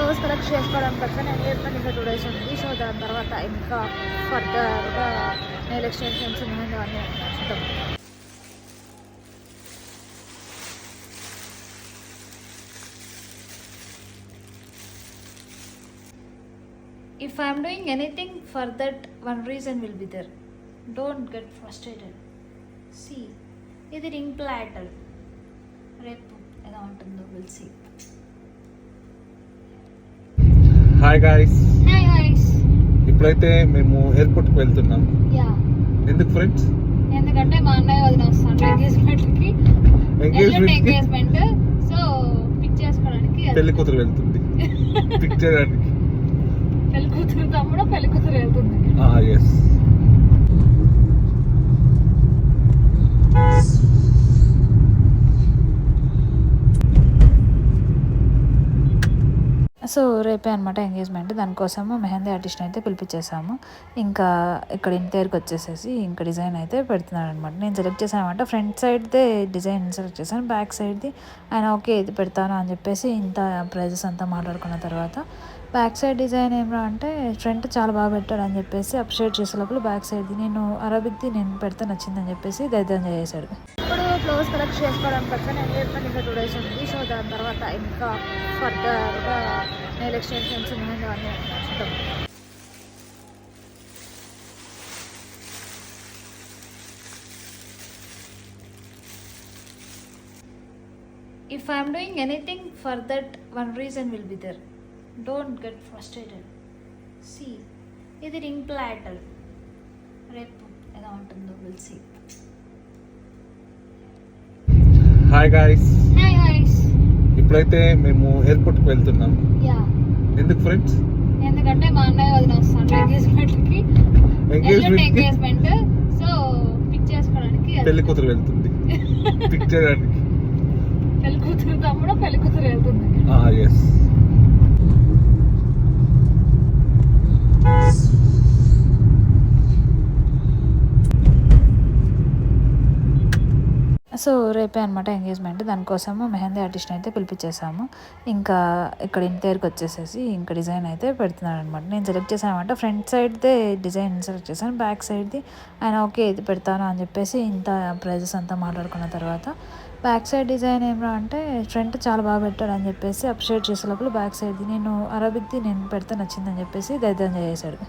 Blouse collect చేసుకోవడానికి వచ్చా నేను ఏర్పడి ఇంకా 2 డేస్ ఉంది. సో దాని తర్వాత ఇంకా ఫర్దర్గా నెయిల్ ఎక్స్టెన్షన్స్ ఉన్నాయి అన్నీ చూద్దాం. If I am doing anything for that, one reason will be there. Don't get frustrated. See, ఇది రింగ్ ప్లాటర్. రేపు ఎలా ఉంటుందో will see. Hi guys. Hi guys. ఇప్పుడైతే మేము ఎయిర్పోర్ట్ కి వెళ్తున్నాం. యా. ఎందుకు ఫ్రెండ్స్? ఎందుకంటే మా అన్నయ్య వదిన వస్తాడు ఎంగేజ్మెంట్ కి. సో పిక్ చేసుకోవడానికి పెళ్లి కూతురు వెళ్తుంది పిక్ చేయడానికి. పెళ్లి కూతురు తమ్ముడు పెళ్లి కూతురు వెళ్తుంది. yes. సో రేపే అనమాట ఎంగేజ్మెంట్. దానికోసము మెహందీ ఆర్టిస్ట్ని అయితే పిలిపించేసాము. ఇంకా ఇక్కడ ఇంటి దగ్గరికి వచ్చేసేసి ఇంకా డిజైన్ అయితే పెడుతున్నాడు అనమాట. నేను సెలెక్ట్ చేశానమాట. ఫ్రంట్ సైడ్దే డిజైన్ సెలెక్ట్ చేశాను. బ్యాక్ సైడ్ది ఆయన ఓకే ఇది పెడతాను అని చెప్పేసి ఇంత ప్రైజెస్ అంతా మాట్లాడుకున్న తర్వాత బ్యాక్ సైడ్ డిజైన్ ఏమరా అంటే ఫ్రంట్ చాలా బాగా పెట్టాడు అని చెప్పేసి అప్షేట్ చేసే లోపల బ్యాక్ సైడ్ది నేను అరబిక్ది నేను పెడితే నచ్చిందని చెప్పేసి దైద్యం చేశాడు. ఇప్పుడు బ్లౌజ్ కలెక్ట్ చేసుకోవడానికి వచ్చా నేను ఏర్పడి ఇంకా 2 డేస్ ఉంది. సో దాని తర్వాత ఇంకా ఫర్దర్గా నెయిల్ ఎక్స్టెన్షన్స్ ఉన్నాయి అన్నీ చూద్దాం. If I am doing anything for that, one reason will be there. Don't get frustrated. See, ఇది రింగ్ ప్లాటర్. రేపు ఎలా ఉంటుందో will see. Hi guys. Hi guys. ఇప్పుడైతే మేము ఎయిర్పోర్ట్ కి వెళ్తున్నాం. యా. ఎందుకు ఫ్రెండ్స్? ఎందుకంటే మా అన్నయ్య వదిన వస్తాడు ఎంగేజ్మెంట్. సో పిక్ చేసుకోవడానికి పెళ్లి కూతురు వెళ్తుంది పిక్ చేయడానికి. పెళ్లి కూతురు తమ్ముడు పెళ్లి కూతురు వెళ్తుంది. yes. సో రేపే అనమాట ఎంగేజ్మెంట్. దానికోసము మెహందీ ఆర్టిస్ట్ని అయితే పిలిపించేసాము. ఇంకా ఇక్కడ ఇంటి దగ్గరికి వచ్చేసేసి ఇంకా డిజైన్ అయితే పెడుతున్నాడు అనమాట. నేను సెలెక్ట్ చేశానమాట. ఫ్రంట్ సైడ్దే డిజైన్ సెలెక్ట్ చేశాను. బ్యాక్ సైడ్ది ఆయన ఓకే ఇది పెడతాను అని చెప్పేసి ఇంత ప్రైజెస్ అంతా మాట్లాడుకున్న తర్వాత బ్యాక్ సైడ్ డిజైన్ ఏమరా అంటే ఫ్రంట్ చాలా బాగా పెట్టాడు అని చెప్పేసి అప్షేట్ చేసే లోపల బ్యాక్ సైడ్ది నేను అరబిక్ది నేను పెడితే నచ్చిందని చెప్పేసి దైద్యం చేశాడు.